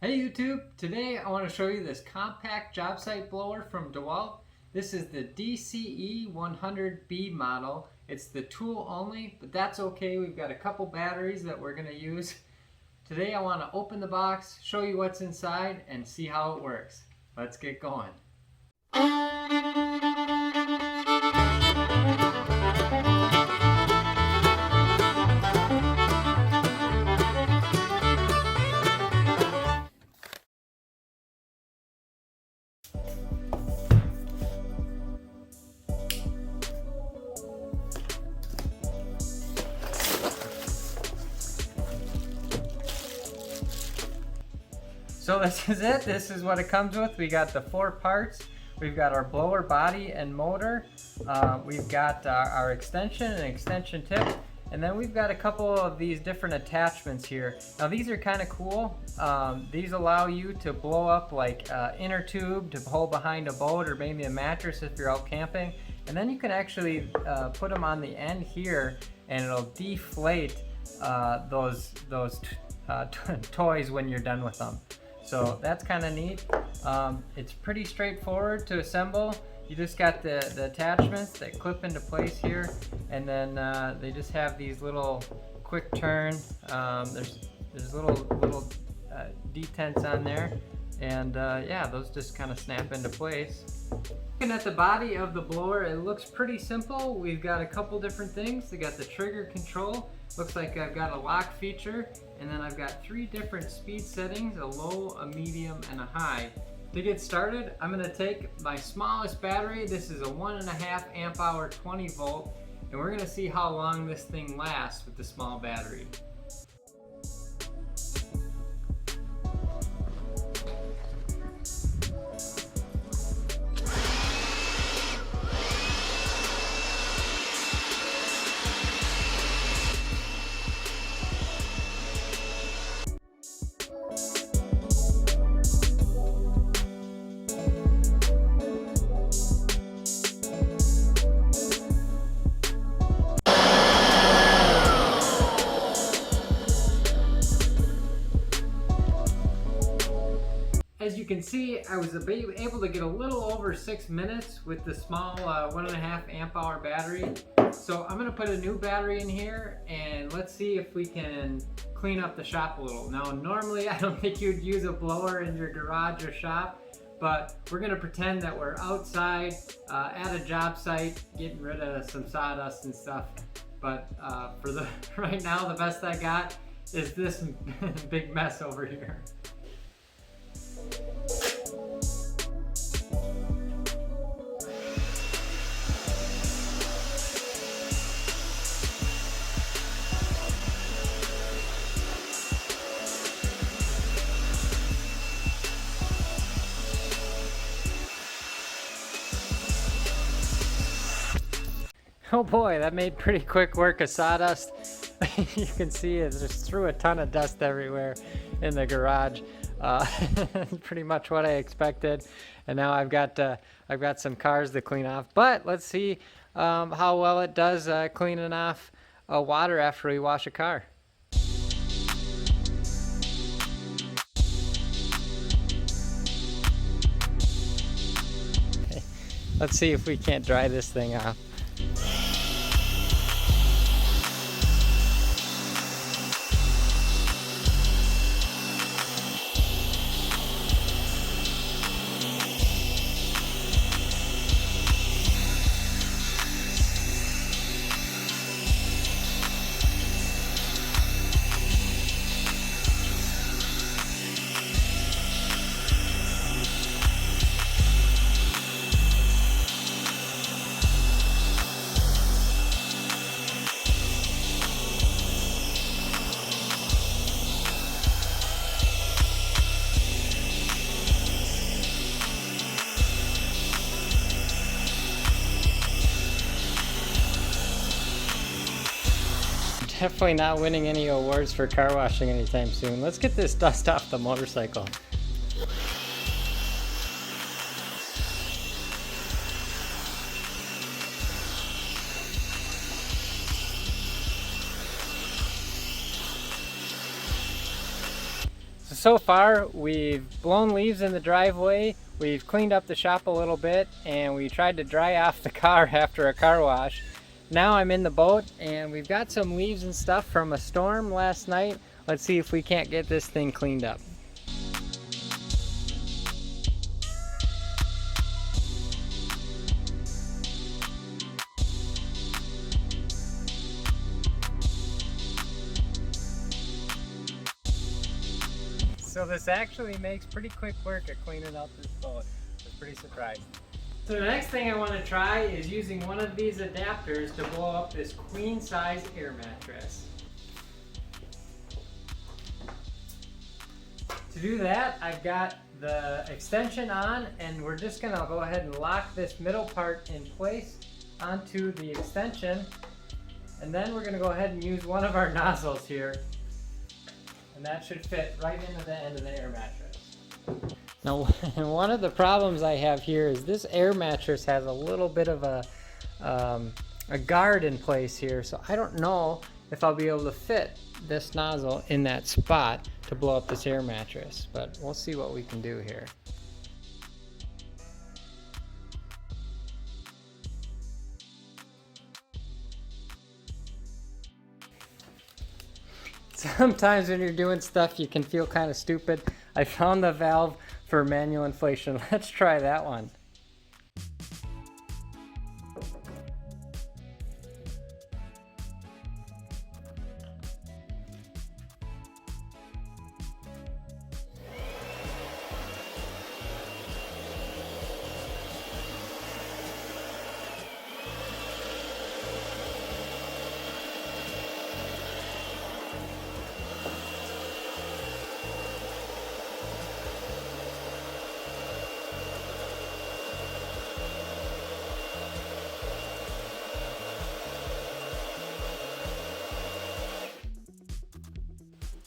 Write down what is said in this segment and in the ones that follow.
Hey YouTube, today I want to show you this compact job site blower from DEWALT. This is the DCE 100B model. It's the tool only, but that's okay. We've got a couple batteries that we're going to use. Today I want to open the box, show you what's inside, and see how it works. Let's get going. So this is it. This is what it comes with. We got the 4 parts. We've got our blower body and motor. We've got our extension and extension tip. And then we've got a couple of these different attachments here. Now these are kind of cool. These allow you to blow up like inner tube to hold behind a boat or maybe a mattress if you're out camping. And then you can actually put them on the end here and it'll deflate those toys when you're done with them. So that's kind of neat. It's pretty straightforward to assemble. You just got the attachments that clip into place here, and then they just have these little quick turn. There's little detents on there, and yeah, those just kind of snap into place. Looking at the body of the blower, it looks pretty simple. We've got a couple different things. We got the trigger control. Looks like I've got a lock feature, and then I've got 3 different speed settings, a low, a medium, and a high. To get started, I'm going to take my smallest battery. This is a 1.5 amp hour 20 volt, and we're going to see how long this thing lasts with the small battery. As you can see, I was able to get a little over 6 minutes with the small 1.5 amp hour battery. So I'm going to put a new battery in here and let's see if we can clean up the shop a little. Now normally I don't think you'd use a blower in your garage or shop, but we're going to pretend that we're outside at a job site getting rid of some sawdust and stuff. But for right now, the best I got is this big mess over here. Oh boy, that made pretty quick work of sawdust. You can see it just threw a ton of dust everywhere in the garage. Pretty much what I expected. And now I've got some cars to clean off. But let's see how well it does cleaning off water after we wash a car. Okay. Let's see if we can't dry this thing off. Definitely not winning any awards for car washing anytime soon. Let's get this dust off the motorcycle. so far we've blown leaves in the driveway, we've cleaned up the shop a little bit, and we tried to dry off the car after a car wash. Now I'm in the boat and we've got some leaves and stuff from a storm last night. Let's see if we can't get this thing cleaned up. So this actually makes pretty quick work of cleaning up this boat. I was pretty surprised. So the next thing I want to try is using one of these adapters to blow up this queen size air mattress. To do that, I've got the extension on, and we're just going to go ahead and lock this middle part in place onto the extension, and then we're going to go ahead and use one of our nozzles here. And that should fit right into the end of the air mattress. Now, one of the problems I have here is this air mattress has a little bit of a guard in place here, so I don't know if I'll be able to fit this nozzle in that spot to blow up this air mattress, but we'll see what we can do here. Sometimes when you're doing stuff you can feel kind of stupid. I found the valve for manual inflation. Let's try that one.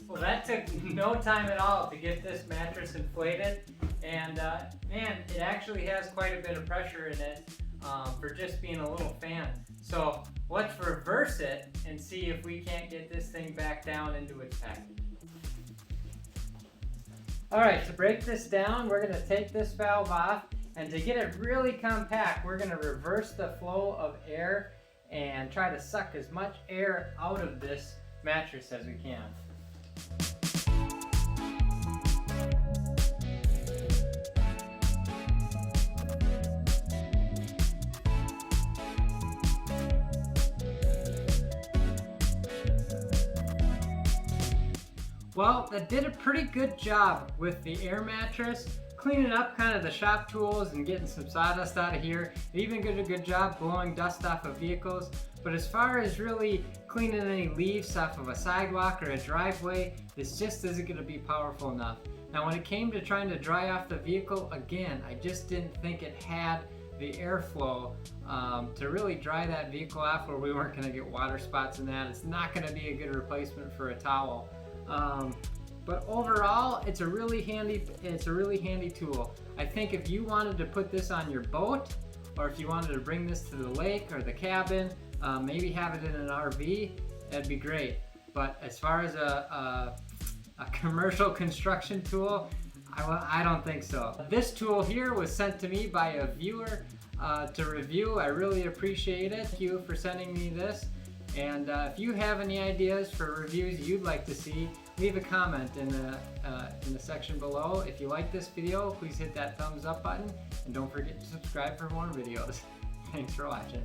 Well, that took no time at all to get this mattress inflated, and man, it actually has quite a bit of pressure in it for just being a little fan. So let's reverse it and see if we can't get this thing back down into its package. Alright, to break this down, we're going to take this valve off, and to get it really compact, we're going to reverse the flow of air and try to suck as much air out of this mattress as we can. Well, that did a pretty good job with the air mattress, cleaning up kind of the shop tools and getting some sawdust out of here. It even did a good job blowing dust off of vehicles. But as far as really cleaning any leaves off of a sidewalk or a driveway, this just isn't going to be powerful enough. Now when it came to trying to dry off the vehicle, again, I just didn't think it had the airflow to really dry that vehicle off where we weren't going to get water spots in that. It's not going to be a good replacement for a towel. But overall, it's a really handy tool. I think if you wanted to put this on your boat, or if you wanted to bring this to the lake or the cabin, maybe have it in an RV, that'd be great. But as far as a commercial construction tool, I don't think so. This tool here was sent to me by a viewer to review. I really appreciate it. Thank you for sending me this. And if you have any ideas for reviews you'd like to see, leave a comment in the section below. If you like this video, please hit that thumbs up button, and don't forget to subscribe for more videos. Thanks for watching.